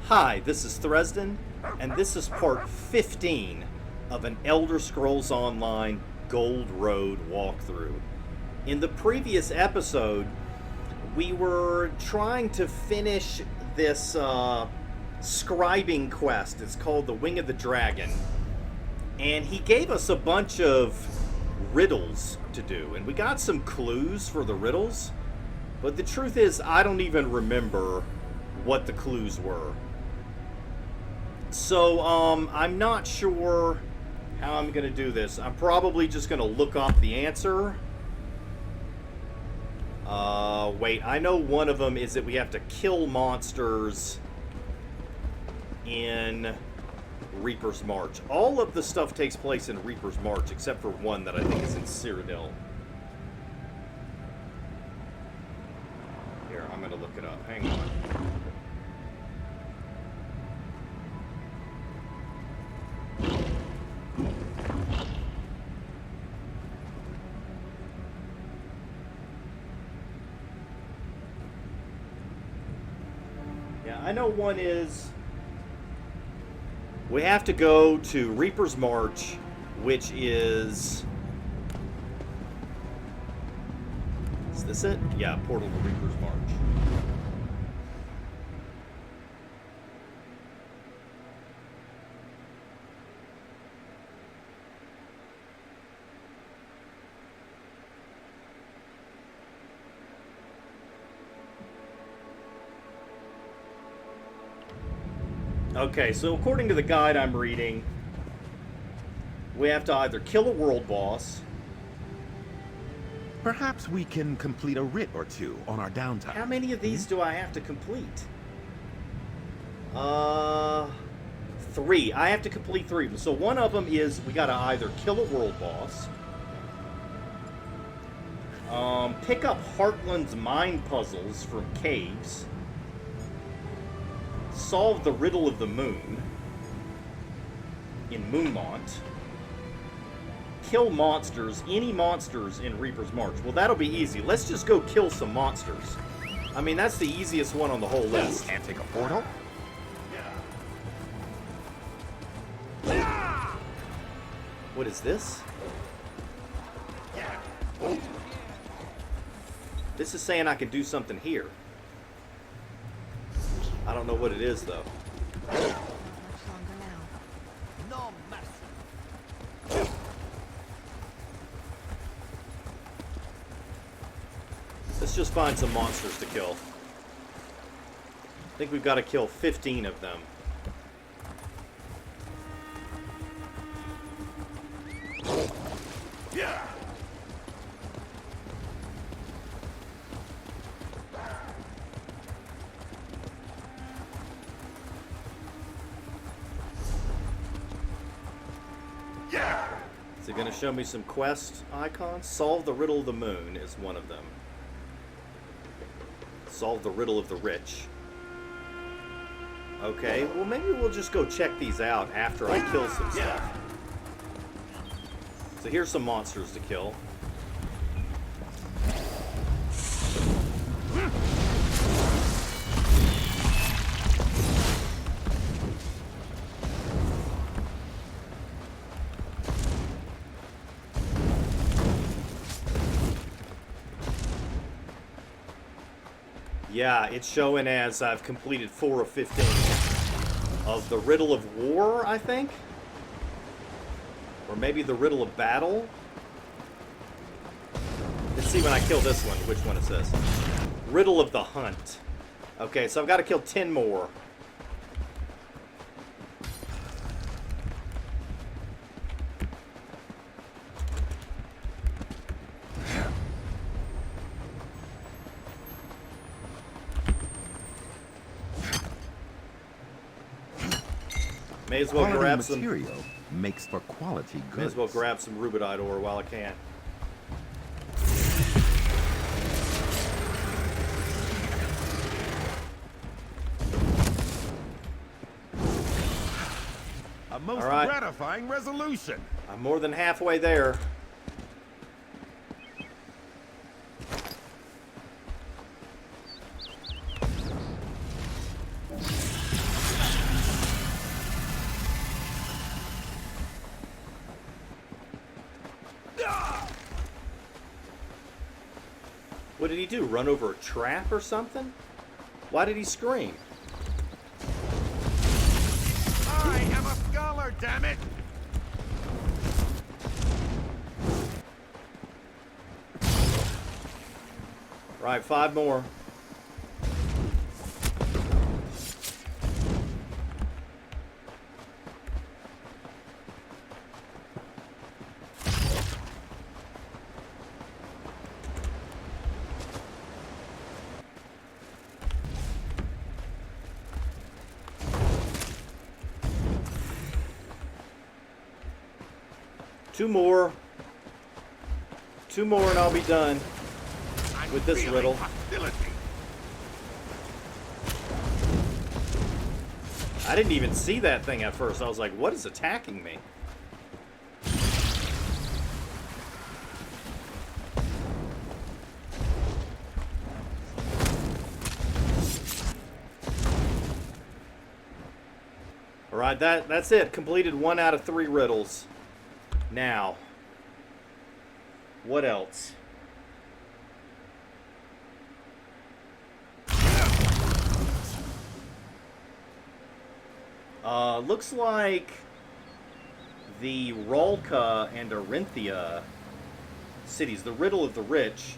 Hi, this is Thresden, and this is part 15 of an Elder Scrolls Online Gold Road walkthrough. In the previous episode, we were trying to finish this scribing quest. It's called the Wing of the Dragon. And he gave us a bunch of riddles to do, and we got some clues for the riddles, but the truth is I don't even remember what the clues were. So I'm not sure how I'm gonna do this. I'm probably just gonna look up the answer. Wait, I know one of them is that we have to kill monsters in Reaper's March. All of the stuff takes place in Reaper's March, except for one that I think is in Cyrodiil. Here, I'm gonna look it up. Hang on. Yeah, I know one is... we have to go to Reaper's March, which is... is this it? Yeah, Portal to Reaper's March. Okay, so according to the guide I'm reading, we have to either kill a world boss. Perhaps we can complete a writ or two on our downtime. How many of these do I have to complete? 3. I have to complete 3 of them. So one of them is we gotta either kill a world boss, pick up Heartland's mine puzzles from caves, solve the riddle of the moon in Moonmont, kill monsters, any monsters in Reaper's March. Well, that'll be easy. Let's just go kill some monsters. I mean, that's the easiest one on the whole list. Can't take a portal? What is this? This is saying I can do something here. I don't know what it is, though. Let's just find some monsters to kill. I think we've got to kill 15 of them. Yeah. Is it going to show me some quest icons? Solve the riddle of the moon is one of them. Solve the riddle of the rich. Okay, well maybe we'll just go check these out after I kill some stuff. So here's some monsters to kill. Yeah, it's showing as I've completed 4 of 15 of the Riddle of War, I think? Or maybe the Riddle of Battle? Let's see when I kill this one, which one it says. Riddle of the Hunt. Okay, so I've got to kill 10 more. May as well Quality grab some material makes for quality goods. May as well grab some rubidite ore while I can. A most gratifying resolution. I'm more than halfway there. What did he do? Run over a trap or something? Why did he scream? I am a scholar, damn it! Right, 5 more. Two more. 2 more and I'll be done with this riddle. Hostility. I didn't even see that thing at first. I was like, what is attacking me? Alright, that's it. Completed 1 out of 3 riddles. Now, what else? Looks like the Ralka and Arinthia cities, the Riddle of the Rich,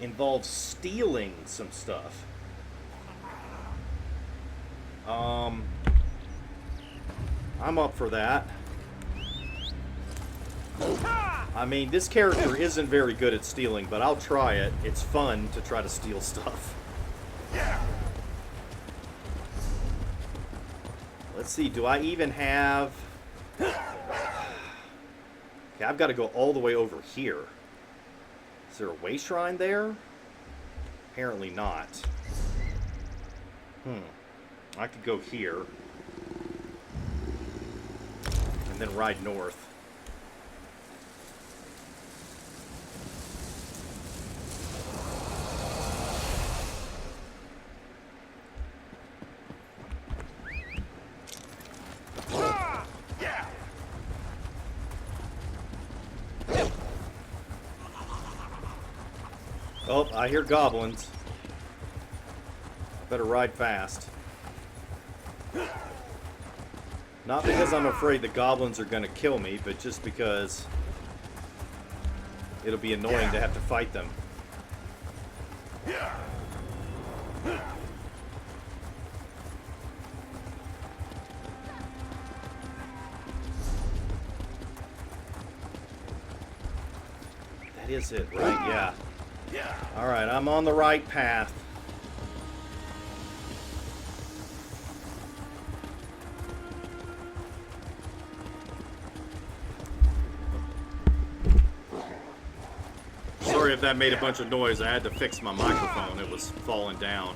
involves stealing some stuff. I'm up for that. I mean, this character isn't very good at stealing, but I'll try it. It's fun to try to steal stuff. Let's see, do I even have... Okay, I've got to go all the way over here. Is there a way shrine there? Apparently not. I could go here. And then ride north. Oh, I hear goblins. Better ride fast. Not because I'm afraid the goblins are going to kill me, but just because it'll be annoying to have to fight them. That is it, right? Yeah. Alright, I'm on the right path. Sorry if that made a bunch of noise. I had to fix my microphone. It was falling down.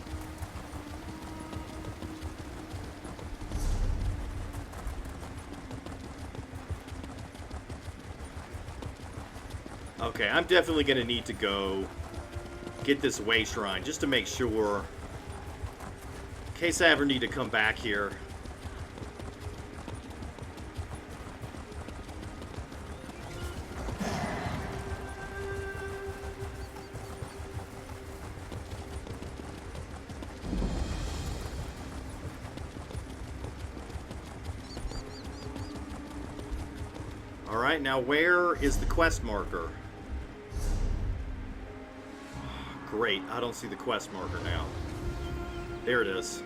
Okay, I'm definitely going to need to go get this way shrine just to make sure, in case I ever need to come back here. Alright, now where is the quest marker? Great, I don't see the quest marker now. There it is.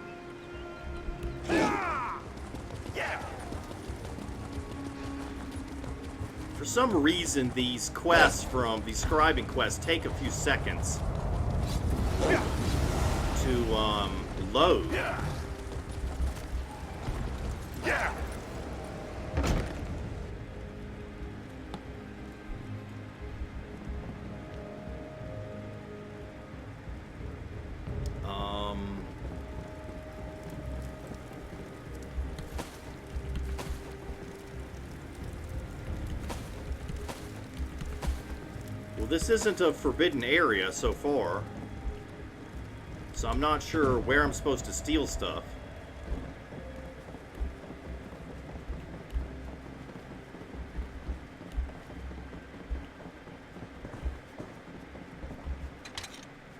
For some reason, these quests from these scribing quests take a few seconds to load. This isn't a forbidden area so far, so I'm not sure where I'm supposed to steal stuff.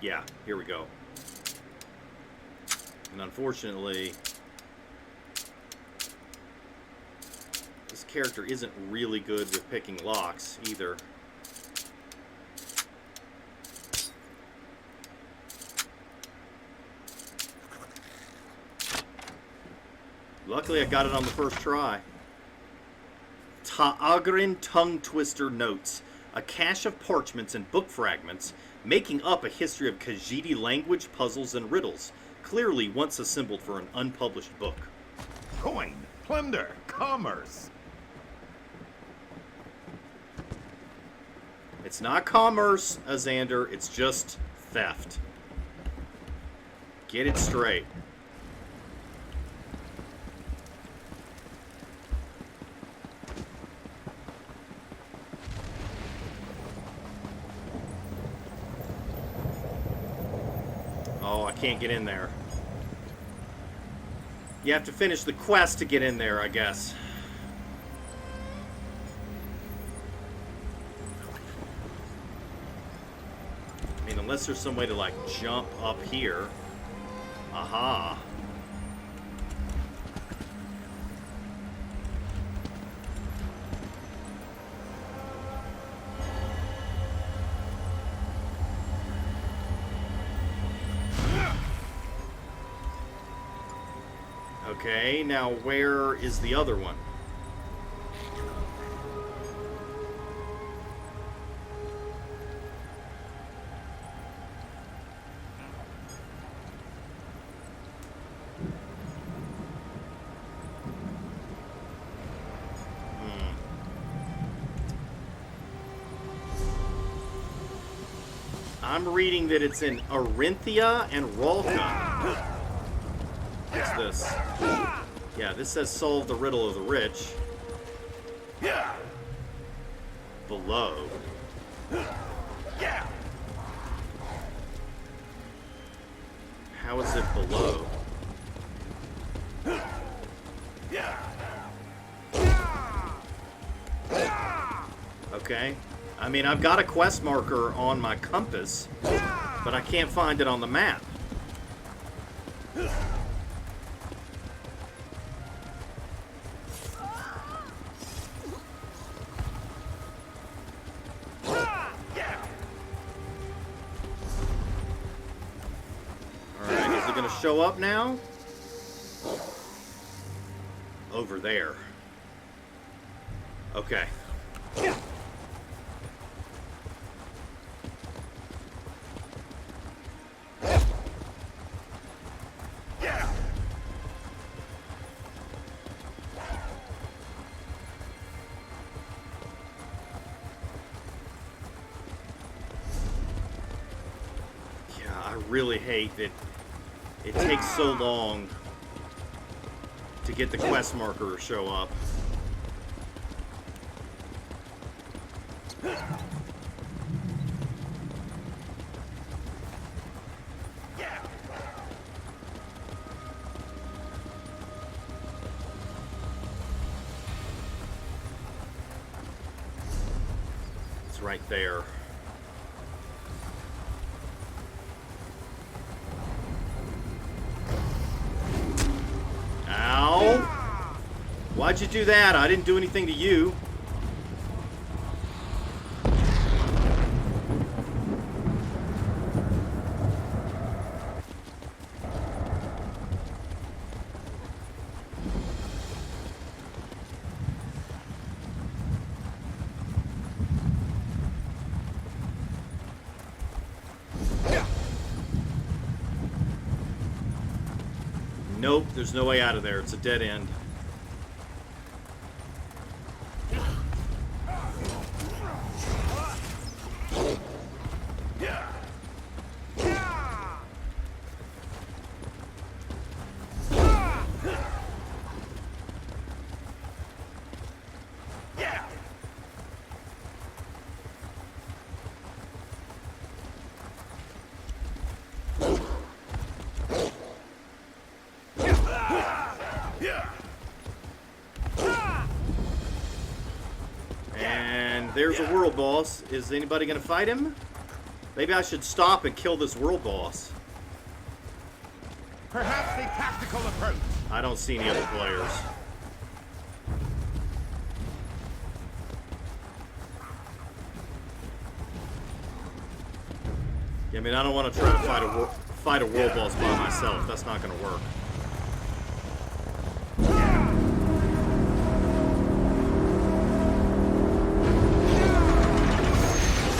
Yeah, here we go. And unfortunately, this character isn't really good with picking locks either. Luckily, I got it on the first try. Ta'agrin Tongue Twister Notes. A cache of parchments and book fragments making up a history of Khajiit language, puzzles, and riddles. Clearly once assembled for an unpublished book. Coin, plunder, commerce. It's not commerce, Azander. It's just theft. Get it straight. Oh, I can't get in there. You have to finish the quest to get in there, I guess. I mean, unless there's some way to, like, jump up here. Aha. Okay, now where is the other one? I'm reading that it's in Arinthia and Ralka. What's this? Yeah, this says solve the riddle of the rich. Below. How is it below? Okay. I mean, I've got a quest marker on my compass, but I can't find it on the map. Show up now? Over there. Okay. Yeah, I really hate that it takes so long to get the quest marker to show up. It's right there. Why'd you do that? I didn't do anything to you. Nope, there's no way out of there. It's a dead end. There's a world boss. Is anybody going to fight him? Maybe I should stop and kill this world boss. Perhaps a tactical approach. I don't see any other players. Yeah, I mean, I don't want to try to fight a world boss by myself. That's not going to work.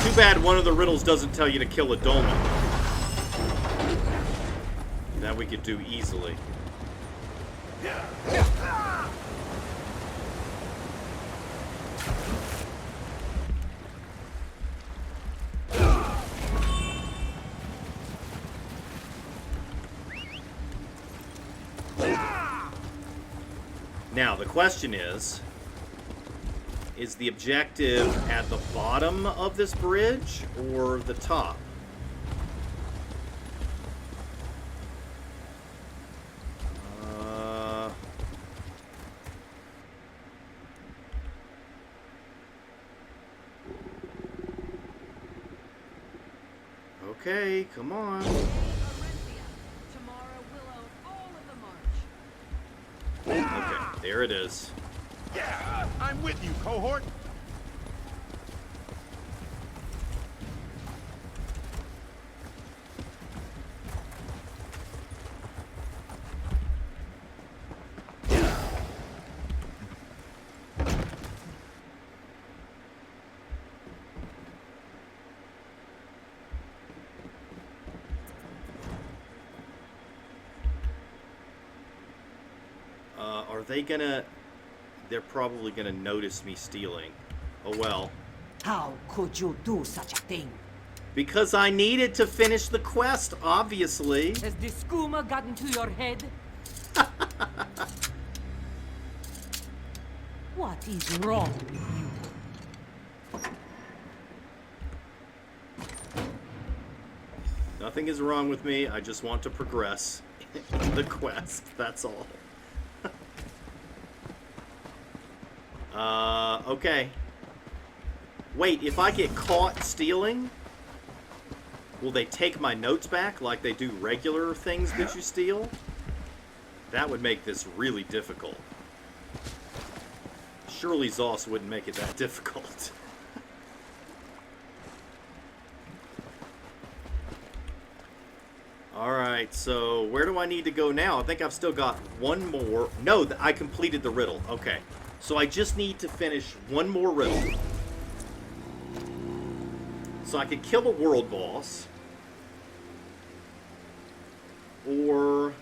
Too bad one of the riddles doesn't tell you to kill a dolmen. That we could do easily. Now, the question is the objective at the bottom of this bridge or the top? Okay, come on. Okay, there it is. Yeah, I'm with you, cohort. Are they gonna... They're probably gonna notice me stealing. Oh well. How could you do such a thing? Because I needed to finish the quest, obviously. Has the skooma gotten to your head? What is wrong with you? Nothing is wrong with me. I just want to progress in the quest. That's all. Okay. Wait, if I get caught stealing, will they take my notes back like they do regular things that you steal? That would make this really difficult. Surely Zoss wouldn't make it that difficult. Alright, so where do I need to go now? I think I've still got one more. No, I completed the riddle. Okay. So I just need to finish one more riddle. So I could kill a world boss. Or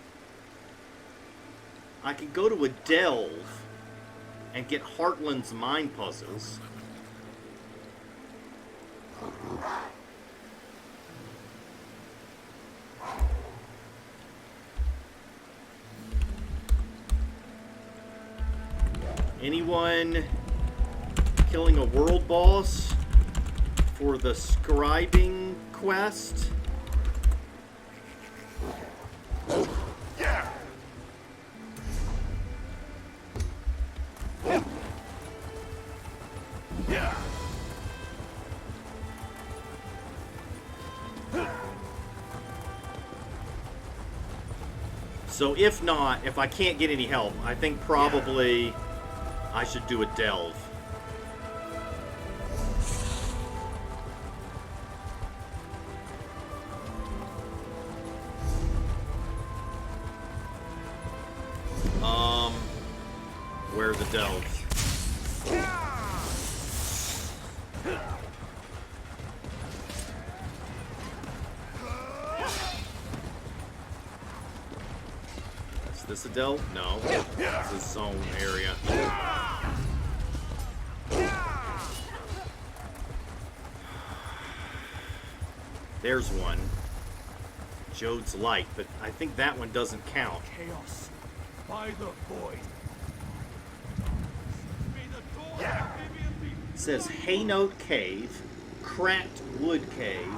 I could go to a delve and get Heartland's mind puzzles. Anyone killing a world boss for the Scribing quest? Yeah. Yeah. So if not, if I can't get any help, I think probably I should do a delve. Where are the delves? Is this a delve? No. This is zone area. There's one. Jode's Light, but I think that one doesn't count. Chaos by the void. It says Haynote Cave, Cracked Wood Cave,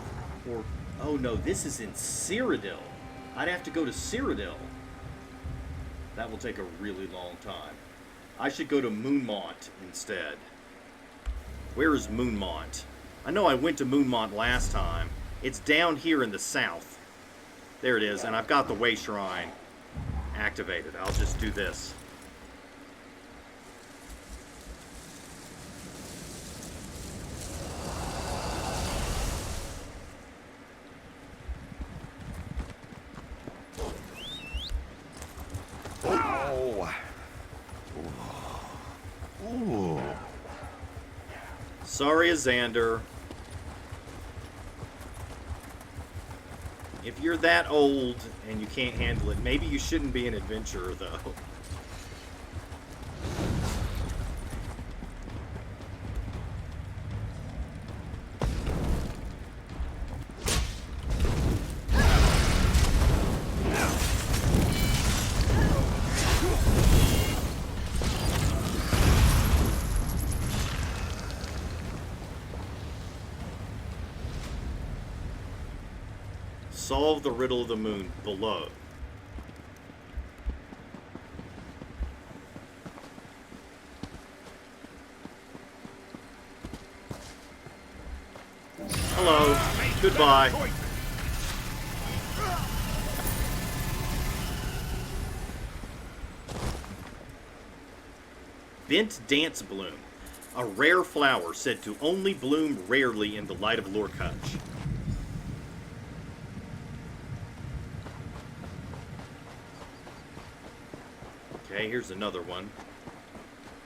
or... Oh no, this is in Cyrodiil. I'd have to go to Cyrodiil. That will take a really long time. I should go to Moonmont instead. Where is Moonmont? I know I went to Moonmont last time. It's down here in the south. There it is, and I've got the Way Shrine activated. I'll just do this. Ooh. Sorry, Xander. If you're that old and you can't handle it, maybe you shouldn't be an adventurer, though. Solve the riddle of the moon below. Hello. Goodbye. Bent Dance Bloom. A rare flower said to only bloom rarely in the light of Lorkutch. Okay, here's another one.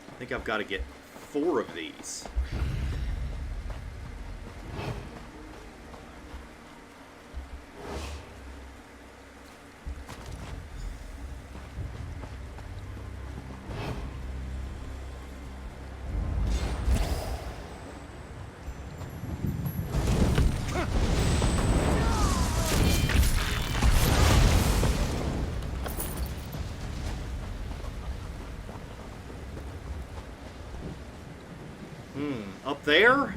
I think I've got to get 4 of these. Up there?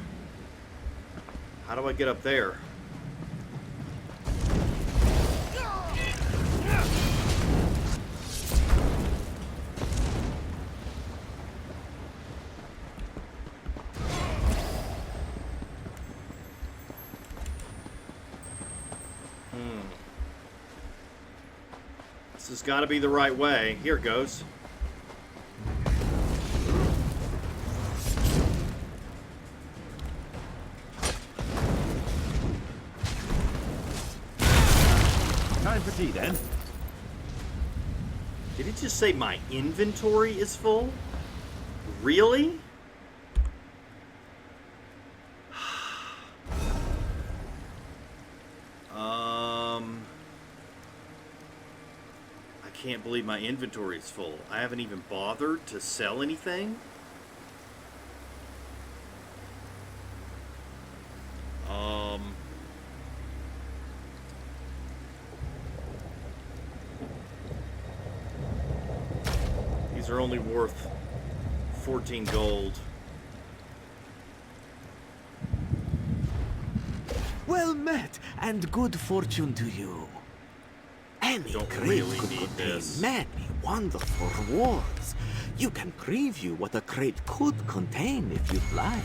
How do I get up there? This has got to be the right way. Here it goes. Time for tea, then. Did it just say my inventory is full? Really? I can't believe my inventory is full. I haven't even bothered to sell anything. These are only worth 14 gold. Well met, and good fortune to you. Any Don't crate really could need contain this. many wonderful rewards. You can preview what a crate could contain if you'd like.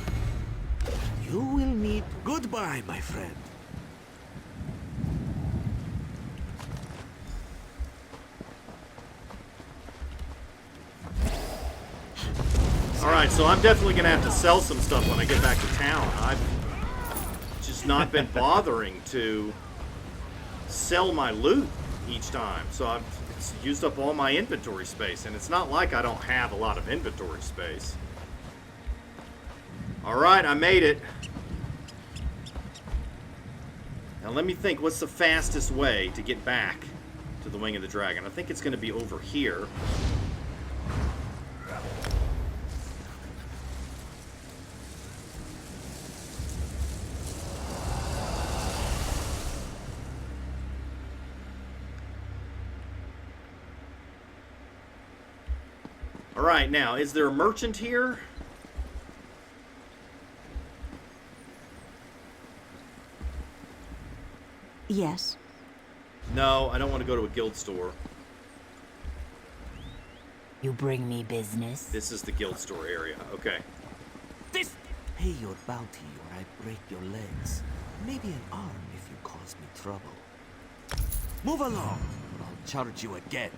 You will need goodbye, my friend. Alright, so I'm definitely going to have to sell some stuff when I get back to town. I've just not been bothering to sell my loot each time. So it's used up all my inventory space. And it's not like I don't have a lot of inventory space. Alright, I made it. Now let me think, what's the fastest way to get back to the Wing of the Dragon? I think it's going to be over here. Alright, now, is there a merchant here? Yes. No, I don't want to go to a guild store. You bring me business? This is the guild store area. Okay. This Pay your bounty or I break your legs. Maybe an arm if you cause me trouble. Move along, or I'll charge you again.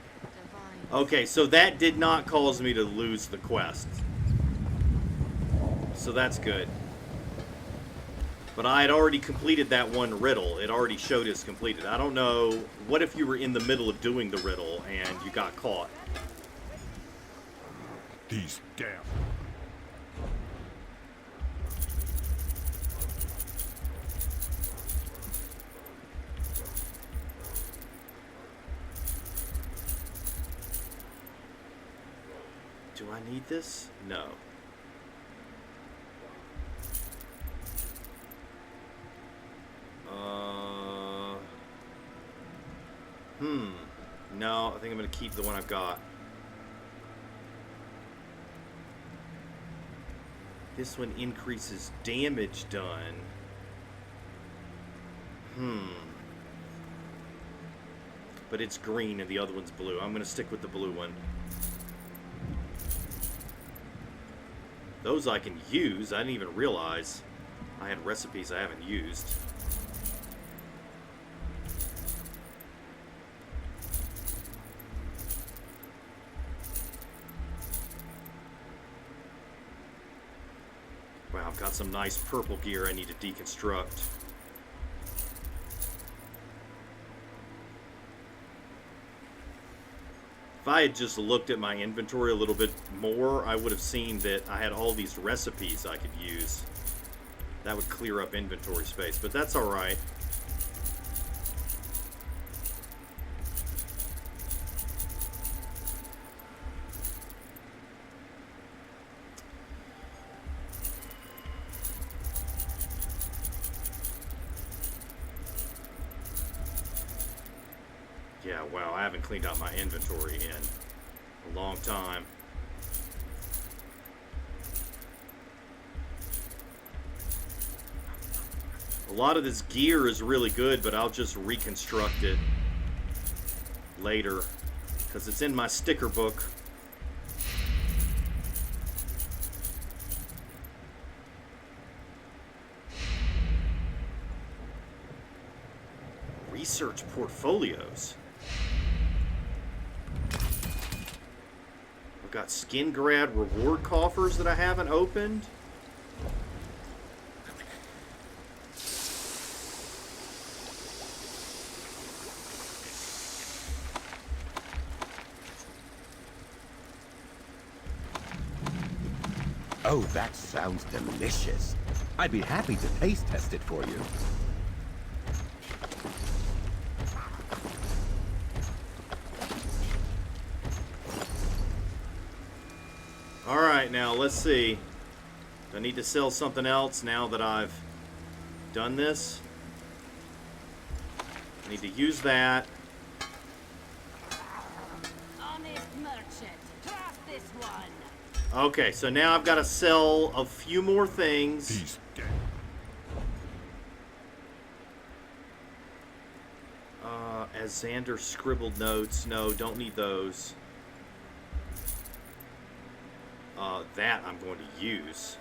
Okay, so that did not cause me to lose the quest. So that's good. But I had already completed that one riddle. It already showed it's completed. I don't know. What if you were in the middle of doing the riddle and you got caught? He's down. Do I need this? No. No, I think I'm going to keep the one I've got. This one increases damage done. But it's green and the other one's blue. I'm going to stick with the blue one. Those I can use. I didn't even realize I had recipes I haven't used. Wow, I've got some nice purple gear I need to deconstruct. If I had just looked at my inventory a little bit more, I would have seen that I had all these recipes I could use. That would clear up inventory space, but that's all right. Yeah, wow, I haven't cleaned out my inventory in a long time. A lot of this gear is really good, but I'll just reconstruct it later because it's in my sticker book. Research portfolios. I've got Skin Grad reward coffers that I haven't opened. Oh, that sounds delicious. I'd be happy to taste test it for you. Alright, now let's see. Do I need to sell something else now that I've done this? I need to use that. Honest merchant, trust this one. Okay, so now I've got to sell a few more things. He's dead. As Xander scribbled notes. No, don't need those. That I'm going to use.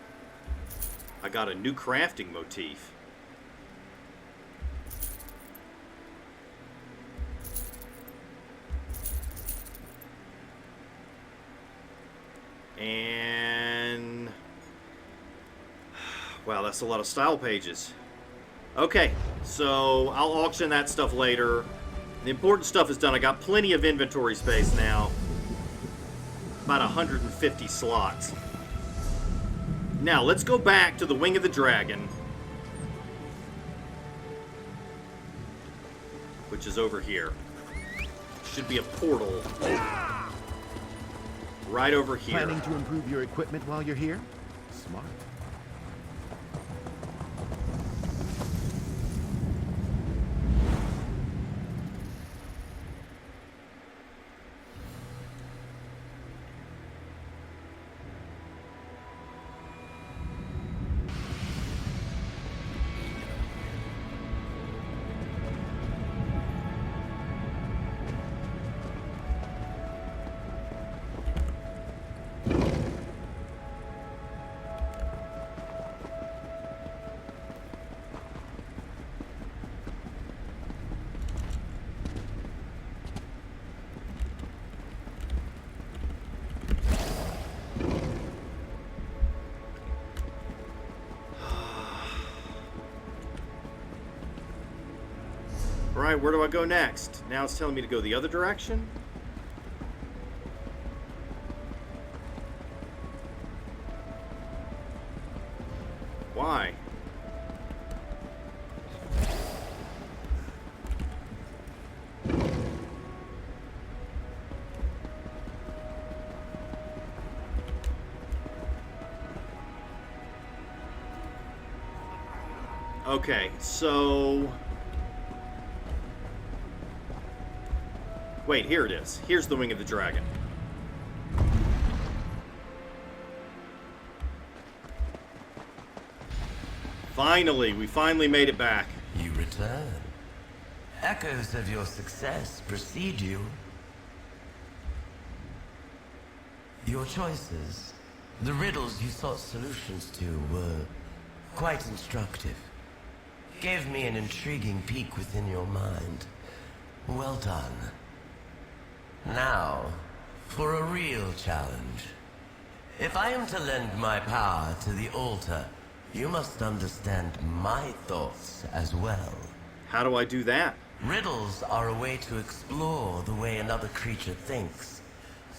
I got a new crafting motif. And wow, that's a lot of style pages. Okay, so I'll auction that stuff later. The important stuff is done. I got plenty of inventory space now. About 150 slots. Now, let's go back to the Wing of the Dragon, which is over here. Should be a portal right over here. Planning to improve your equipment while you're here? Smart. Alright, where do I go next? Now it's telling me to go the other direction? Why? Okay, so... Wait, here it is. Here's the wing of the dragon. Finally, we finally made it back. You return. Echoes of your success precede you. Your choices, the riddles you sought solutions to, were quite instructive. Gave me an intriguing peek within your mind. Well done. Now, for a real challenge. If I am to lend my power to the altar, you must understand my thoughts as well. How do I do that? Riddles are a way to explore the way another creature thinks.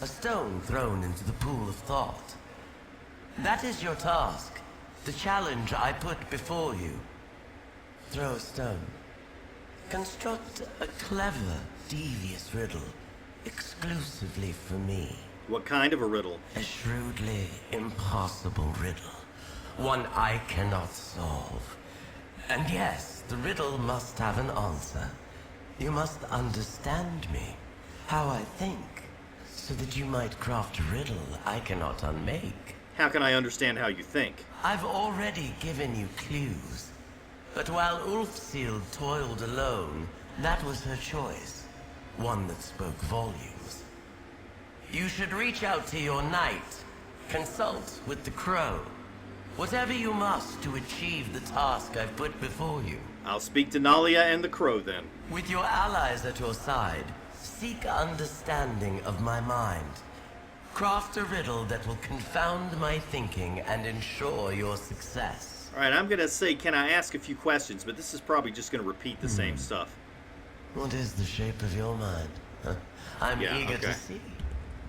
A stone thrown into the pool of thought. That is your task. The challenge I put before you. Throw a stone. Construct a clever, devious riddle. Exclusively for me. What kind of a riddle? A shrewdly impossible riddle. One I cannot solve. And yes, the riddle must have an answer. You must understand me, how I think, so that you might craft a riddle I cannot unmake. How can I understand how you think? I've already given you clues. But while Ulfseal toiled alone, that was her choice. One that spoke volumes. You should reach out to your knight. Consult with the crow. Whatever you must to achieve the task I've put before you. I'll speak to Nalia and the crow then. With your allies at your side, seek understanding of my mind. Craft a riddle that will confound my thinking and ensure your success. Alright, I'm gonna say, can I ask a few questions, but this is probably just gonna repeat the same stuff. What is the shape of your mind? I'm eager to see.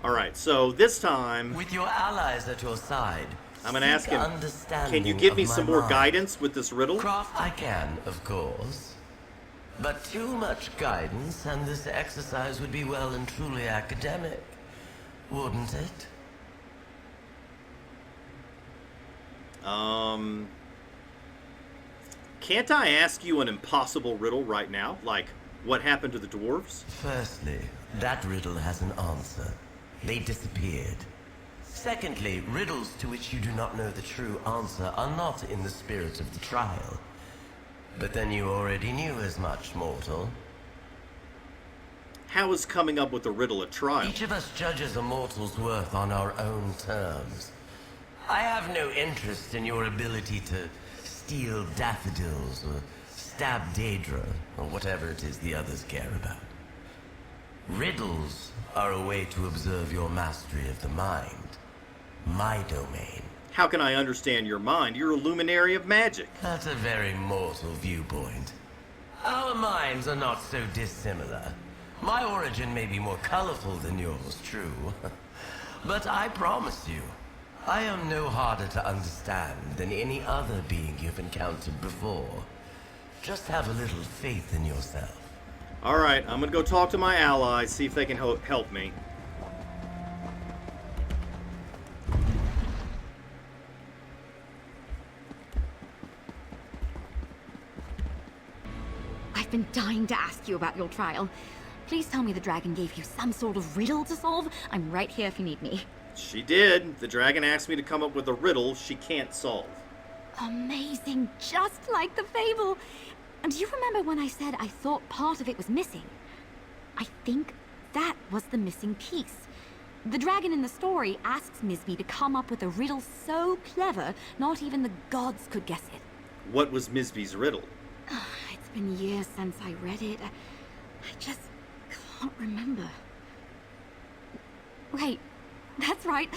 Alright, so this time... With your allies at your side, I'm gonna ask him, can you understanding give me of some my more mind. guidance with this riddle? Craft I can, of course. But too much guidance and this exercise would be well and truly academic, wouldn't it? Can't I ask you an impossible riddle right now? Like, what happened to the dwarves? Firstly, that riddle has an answer. They disappeared. Secondly, riddles to which you do not know the true answer are not in the spirit of the trial. But then you already knew as much, mortal. How is coming up with a riddle a trial? Each of us judges a mortal's worth on our own terms. I have no interest in your ability to steal daffodils or stab Daedra, or whatever it is the others care about. Riddles are a way to observe your mastery of the mind. My domain. How can I understand your mind? You're a luminary of magic. That's a very mortal viewpoint. Our minds are not so dissimilar. My origin may be more colorful than yours, true. But I promise you, I am no harder to understand than any other being you've encountered before. Just have a little faith in yourself. Alright, I'm gonna go talk to my allies, see if they can help me. I've been dying to ask you about your trial. Please tell me the dragon gave you some sort of riddle to solve. I'm right here if you need me. She did. The dragon asked me to come up with a riddle she can't solve. Amazing, just like the fable. And do you remember when I said I thought part of it was missing? I think that was the missing piece. The dragon in the story asks Misby to come up with a riddle so clever, not even the gods could guess it. What was Misby's riddle? It's been years since I read it. I just can't remember. Wait, that's right.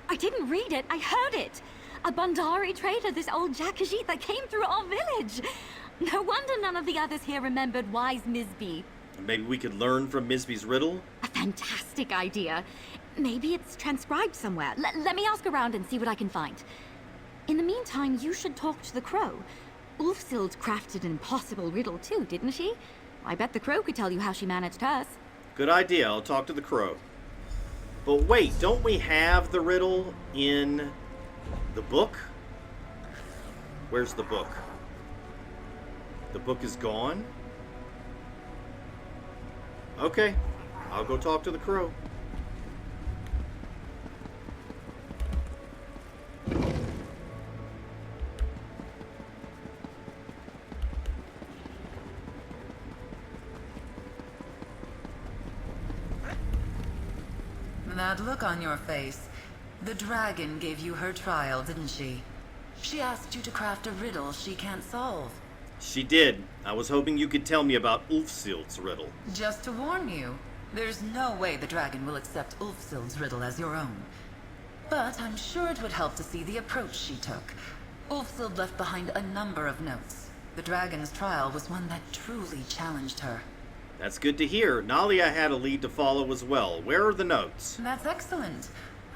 I didn't read it, I heard it. A Bandari trader, this old Jakajit that came through our village. No wonder none of the others here remembered wise Misby. Maybe we could learn from Misby's riddle? A fantastic idea. Maybe it's transcribed somewhere. Let me ask around and see what I can find. In the meantime, you should talk to the crow. Ulfsild crafted an impossible riddle too, didn't she? I bet the crow could tell you how she managed hers. Good idea. I'll talk to the crow. But wait, don't we have the riddle in the book? Where's the book? The book is gone? Okay, I'll go talk to the crow. That look on your face. The dragon gave you her trial, didn't she? She asked you to craft a riddle she can't solve. She did. I was hoping you could tell me about Ulfsild's riddle. Just to warn you, there's no way the dragon will accept Ulfsild's riddle as your own. But I'm sure it would help to see the approach she took. Ulfsild left behind a number of notes. The dragon's trial was one that truly challenged her. That's good to hear. Nalia had a lead to follow as well. Where are the notes? That's excellent.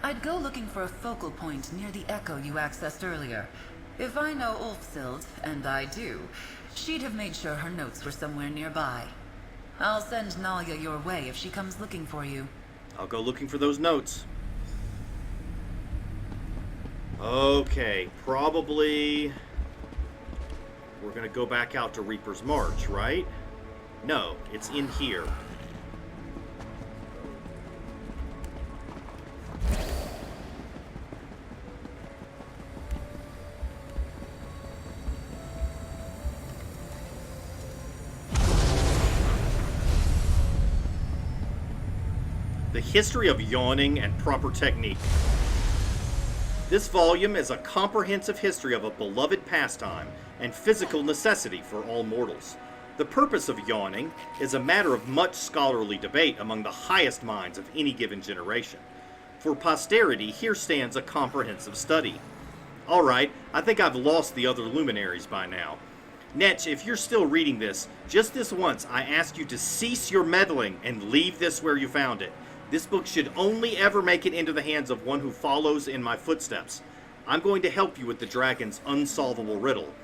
I'd go looking for a focal point near the echo you accessed earlier. If I know Ulfsild, and I do, she'd have made sure her notes were somewhere nearby. I'll send Nalia your way if she comes looking for you. I'll go looking for those notes. Okay, probably we're gonna go back out to Reaper's March, right? No, it's in here. The History of Yawning and Proper Technique. This volume is a comprehensive history of a beloved pastime and physical necessity for all mortals. The purpose of yawning is a matter of much scholarly debate among the highest minds of any given generation. For posterity, here stands a comprehensive study. Alright, I think I've lost the other luminaries by now. Netch, if you're still reading this, just this once I ask you to cease your meddling and leave this where you found it. This book should only ever make it into the hands of one who follows in my footsteps. I'm going to help you with the dragon's unsolvable riddle.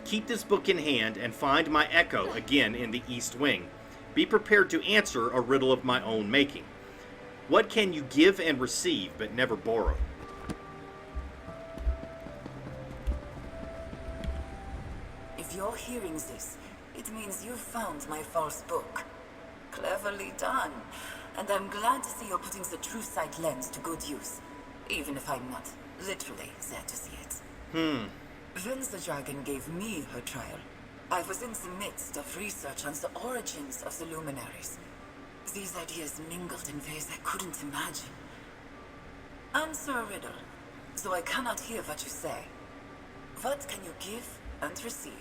Keep this book in hand and find my echo again in the East Wing. Be prepared to answer a riddle of my own making. What can you give and receive but never borrow? If you're hearing this, it means you've found my false book. Cleverly done. And I'm glad to see you're putting the true sight lens to good use, even if I'm not literally there to see it. When the dragon gave me her trial, I was in the midst of research on the origins of the luminaries. These ideas mingled in ways I couldn't imagine. Answer a riddle, though I cannot hear what you say. What can you give and receive,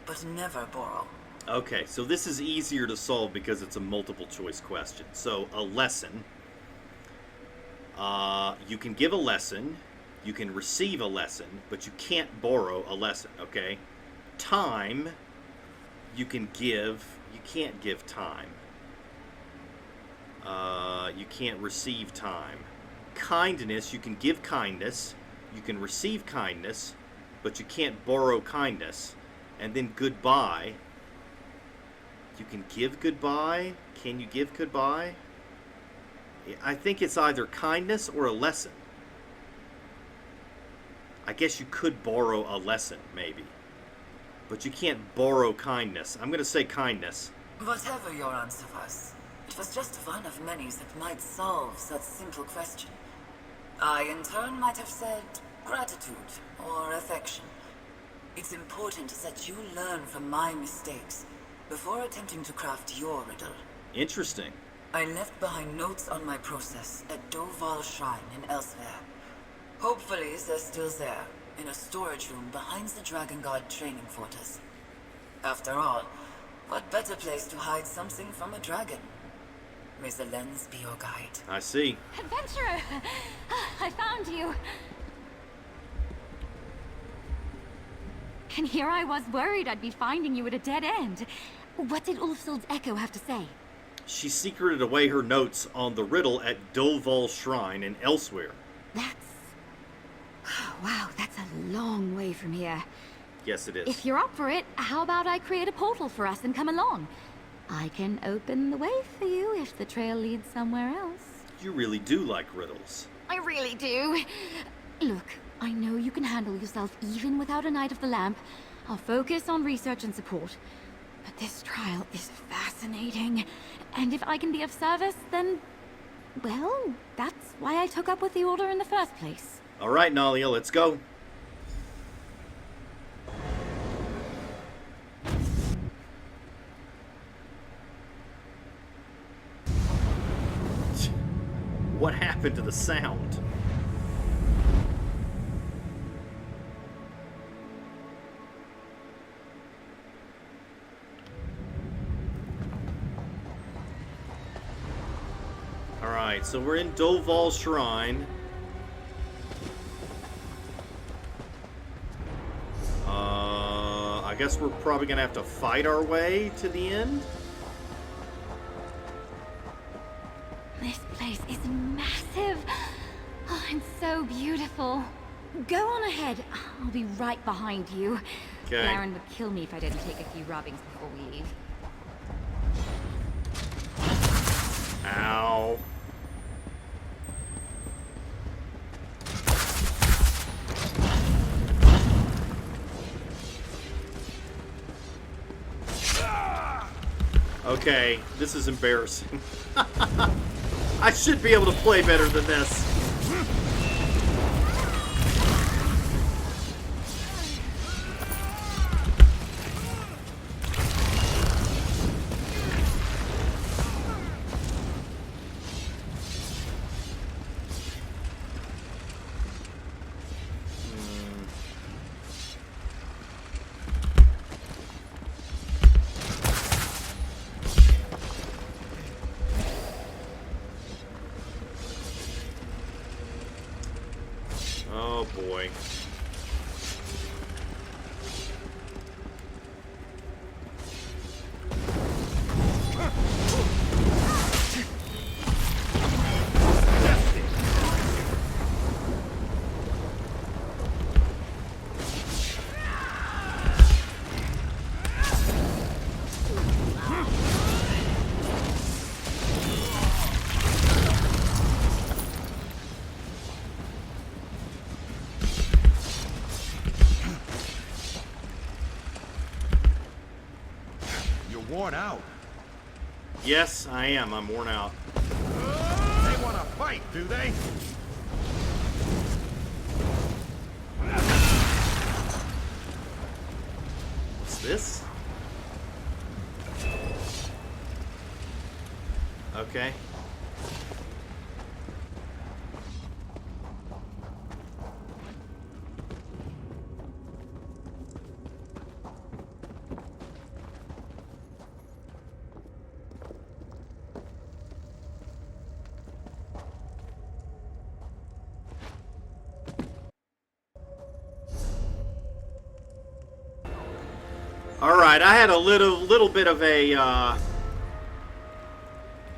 but never borrow? Okay, so this is easier to solve because it's a multiple choice question. So, a lesson. You can give a lesson, you can receive a lesson, but you can't borrow a lesson, okay? Time, you can give, you can't give time. You can't receive time. Kindness, you can give kindness, you can receive kindness, but you can't borrow kindness. And then goodbye. You can give goodbye. Can you give goodbye? I think it's either kindness or a lesson. I guess you could borrow a lesson, maybe. But you can't borrow kindness. I'm going to say kindness. Whatever your answer was, it was just one of many that might solve that simple question. I, in turn, might have said gratitude or affection. It's important that you learn from my mistakes before attempting to craft your riddle. Interesting. I left behind notes on my process at Doval Shrine and elsewhere. Hopefully, they're still there, in a storage room behind the Dragon God training fortress. After all, what better place to hide something from a dragon? May the lens be your guide. I see. Adventurer! I found you! And here I was worried I'd be finding you at a dead end. What did Ulfsild's echo have to say? She secreted away her notes on the riddle at Doval Shrine and elsewhere. That's... wow, that's a long way from here. Yes, it is. If you're up for it, how about I create a portal for us and come along? I can open the way for you if the trail leads somewhere else. You really do like riddles. I really do. Look, I know you can handle yourself even without a Knight of the Lamp. I'll focus on research and support. But this trial is fascinating. And if I can be of service, then... well, that's why I took up with the Order in the first place. All right, Nalia, let's go. What happened to the sound? Alright, so we're in Doval Shrine. I guess we're probably gonna have to fight our way to the end. This place is massive. Oh, and so beautiful. Go on ahead. I'll be right behind you. Okay. Baron would kill me if I didn't take a few rubbings before we leave. Ow. Okay, this is embarrassing. I should be able to play better than this. Oh boy. Worn out. Yes, I am. I'm worn out. They want to fight, do they? What's this? Okay. Alright, I had a little bit of a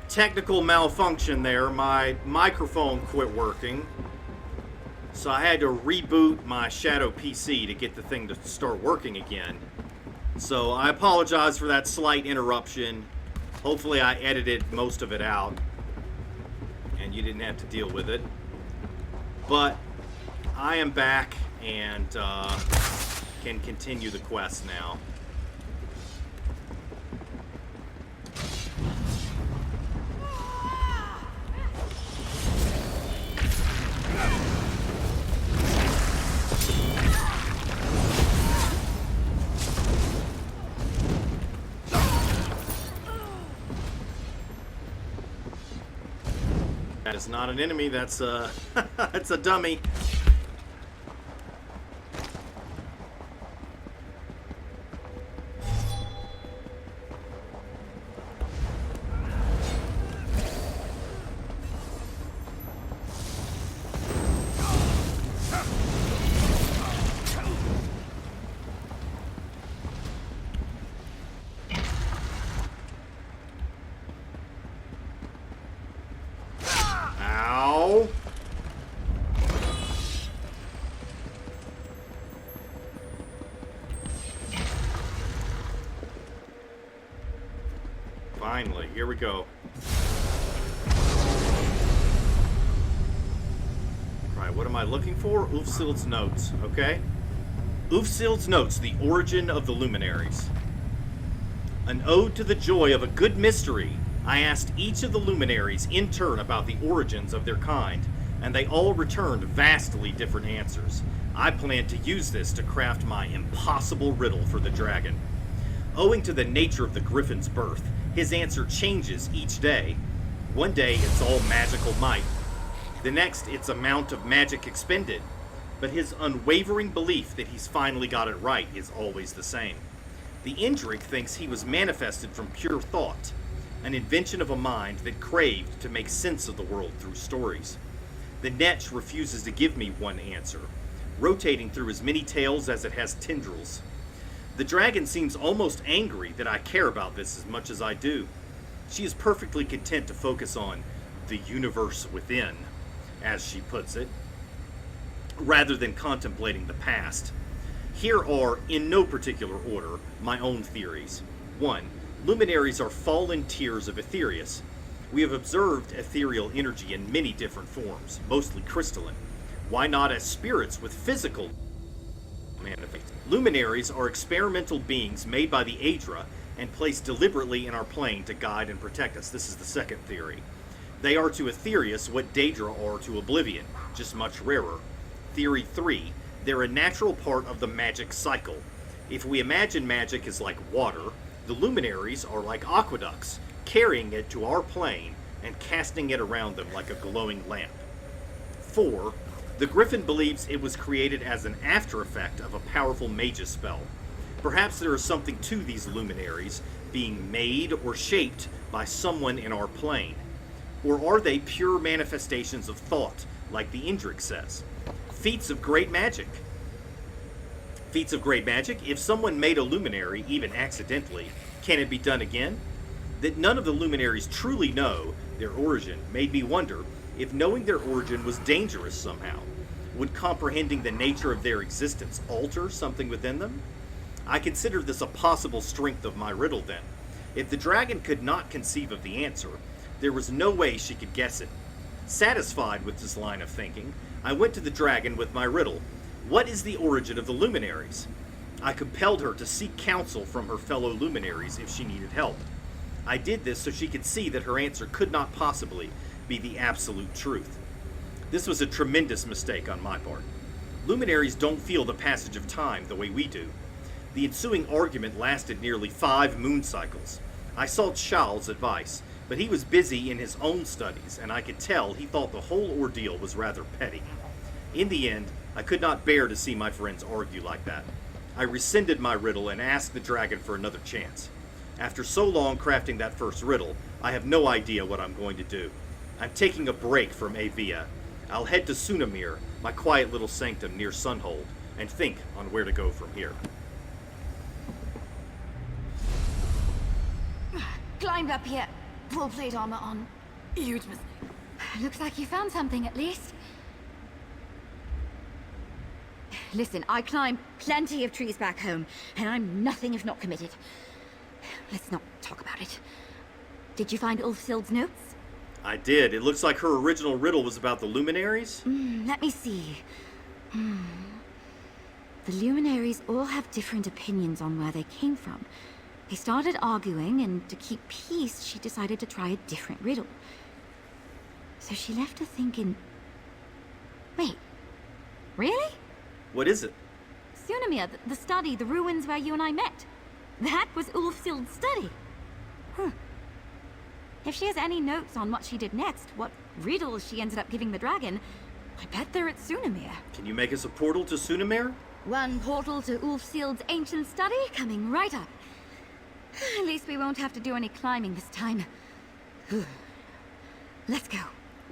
technical malfunction there. My microphone quit working. So I had to reboot my Shadow PC to get the thing to start working again. So I apologize for that slight interruption. Hopefully I edited most of it out and you didn't have to deal with it. But I am back and can continue the quest now. That is not an enemy, that's a that's a dummy. Finally, here we go. Alright, what am I looking for? Ulfsild's Notes, okay? Ulfsild's Notes, the origin of the luminaries. An ode to the joy of a good mystery. I asked each of the luminaries in turn about the origins of their kind, and they all returned vastly different answers. I plan to use this to craft my impossible riddle for the dragon. Owing to the nature of the griffin's birth, his answer changes each day. One day it's all magical might. The next it's amount of magic expended. But his unwavering belief that he's finally got it right is always the same. The Indrik thinks he was manifested from pure thought, an invention of a mind that craved to make sense of the world through stories. The Netch refuses to give me one answer, rotating through as many tales as it has tendrils. The dragon seems almost angry that I care about this as much as I do. She is perfectly content to focus on the universe within, as she puts it, rather than contemplating the past. Here are, in no particular order, my own theories. 1. Luminaries are fallen tears of Aetherius. We have observed ethereal energy in many different forms, mostly crystalline. Why not as spirits with physical manifestations? Luminaries are experimental beings made by the Aedra and placed deliberately in our plane to guide and protect us. This is the second theory. They are to Aetherius what Daedra are to Oblivion, just much rarer. Theory 3. They're a natural part of the magic cycle. If we imagine magic as like water, the luminaries are like aqueducts, carrying it to our plane and casting it around them like a glowing lamp. 4. The Griffin believes it was created as an after effect of a powerful mage's spell. Perhaps there is something to these luminaries being made or shaped by someone in our plane. Or are they pure manifestations of thought, like the Indrik says? Feats of great magic. Feats of great magic? If someone made a luminary, even accidentally, can it be done again? That none of the luminaries truly know their origin made me wonder if knowing their origin was dangerous somehow. Would comprehending the nature of their existence alter something within them? I consider this a possible strength of my riddle then. If the dragon could not conceive of the answer, there was no way she could guess it. Satisfied with this line of thinking, I went to the dragon with my riddle. What is the origin of the luminaries? I compelled her to seek counsel from her fellow luminaries if she needed help. I did this so she could see that her answer could not possibly be the absolute truth. This was a tremendous mistake on my part. Luminaries don't feel the passage of time the way we do. The ensuing argument lasted nearly 5 moon cycles. I sought Shal's advice, but he was busy in his own studies, and I could tell he thought the whole ordeal was rather petty. In the end, I could not bear to see my friends argue like that. I rescinded my riddle and asked the dragon for another chance. After so long crafting that first riddle, I have no idea what I'm going to do. I'm taking a break from Avia. I'll head to Sunamir, my quiet little sanctum near Sunhold, and think on where to go from here. Climbed up here. Full plate armor on. Huge mistake. Looks like you found something at least. Listen, I climbed plenty of trees back home, and I'm nothing if not committed. Let's not talk about it. Did you find Ulfsild's notes? I did. It looks like her original riddle was about the luminaries. Let me see. The luminaries all have different opinions on where they came from. They started arguing, and to keep peace, she decided to try a different riddle. So she left her thinking... Wait. Really? What is it? Sunamir, the study, the ruins where you and I met. That was Ulfsild's study. If she has any notes on what she did next, what riddles she ended up giving the dragon, I bet they're at Sunamir. Can you make us a portal to Sunamir? One portal to Ulfsild's ancient study coming right up. At least we won't have to do any climbing this time. Let's go.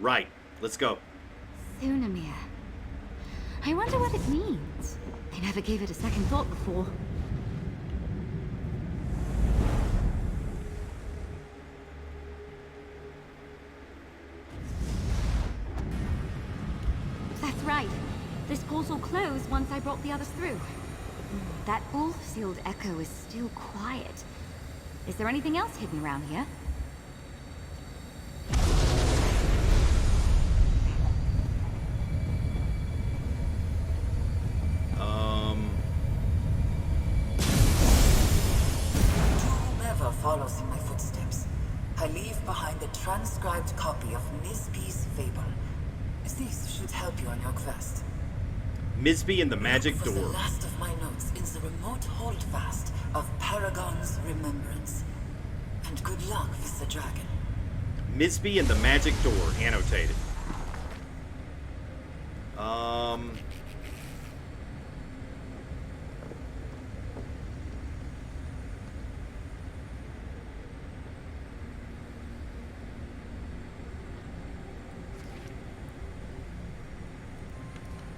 Right. Let's go. Sunamir. I wonder what it means. I never gave it a second thought before. That's right. This portal closed once I brought the others through. That Ulfsild echo is still quiet. Is there anything else hidden around here? follows in my footsteps. I leave behind a transcribed copy of Nisbe's fable. This should help you on your quest. Misby and the Magic Look for Door. the last of my notes in the remote holdfast of Paragon's remembrance. And good luck with the dragon. Misby and the Magic Door, annotated.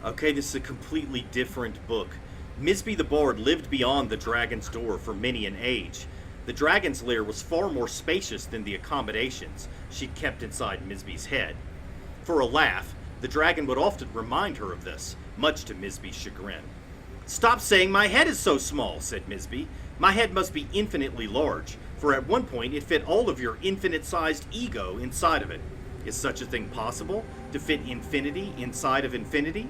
Okay, this is a completely different book. Misby the Bard lived beyond the Dragon's Door for many an age. The Dragon's Lair was far more spacious than the accommodations she kept inside Misby's head. For a laugh, the dragon would often remind her of this, much to Misby's chagrin. "Stop saying my head is so small," said Misby. "My head must be infinitely large, for at one point it fit all of your infinite-sized ego inside of it. Is such a thing possible, to fit infinity inside of infinity?"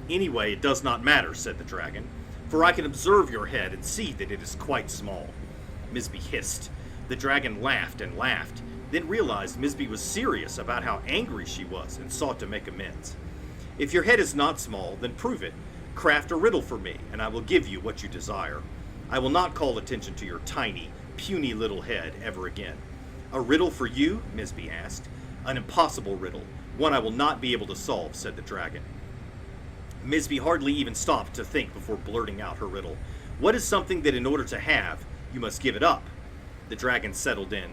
"Anyway, it does not matter," said the dragon, "for I can observe your head and see that it is quite small." Misby hissed. The dragon laughed and laughed, then realized Misby was serious about how angry she was and sought to make amends. "If your head is not small, then prove it. Craft a riddle for me, and I will give you what you desire. I will not call attention to your tiny, puny little head ever again." "A riddle for you?" Misby asked. "An impossible riddle, one I will not be able to solve," said the dragon. Misby hardly even stopped to think before blurting out her riddle. "What is something that in order to have, you must give it up?" The dragon settled in.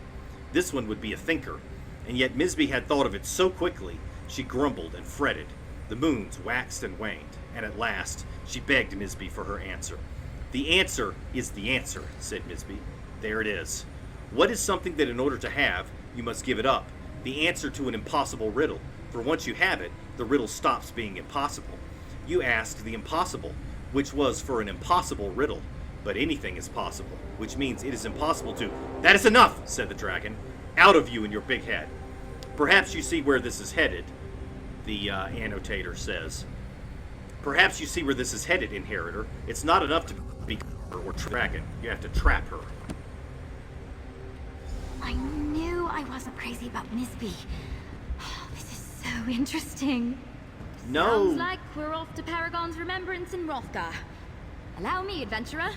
This one would be a thinker, and yet Misby had thought of it so quickly, she grumbled and fretted. The moons waxed and waned, and at last she begged Misby for her answer. "The answer is the answer," said Misby. "There it is. What is something that in order to have, you must give it up? The answer to an impossible riddle, for once you have it, the riddle stops being impossible. You asked the impossible, which was for an impossible riddle, but anything is possible, which means it is impossible to—" "That is enough," said the dragon. "Out of you and your big head. Perhaps you see where this is headed," the annotator says. "Perhaps you see where this is headed, inheritor. It's not enough to be or dragon. You have to trap her." I knew I wasn't crazy about Misby. This is so interesting. No. Sounds like we're off to Paragon's remembrance in Rothgar. Allow me, adventurer.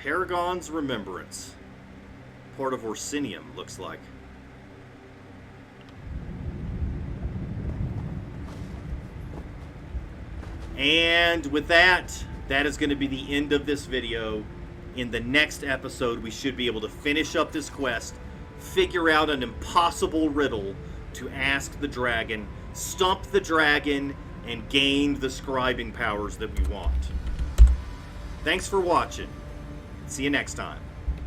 Paragon's remembrance. Part of Orsinium, looks like. And with that, that is going to be the end of this video. In the next episode, we should be able to finish up this quest, figure out an impossible riddle to ask the dragon, stump the dragon, and gain the scribing powers that we want. Thanks for watching. See you next time.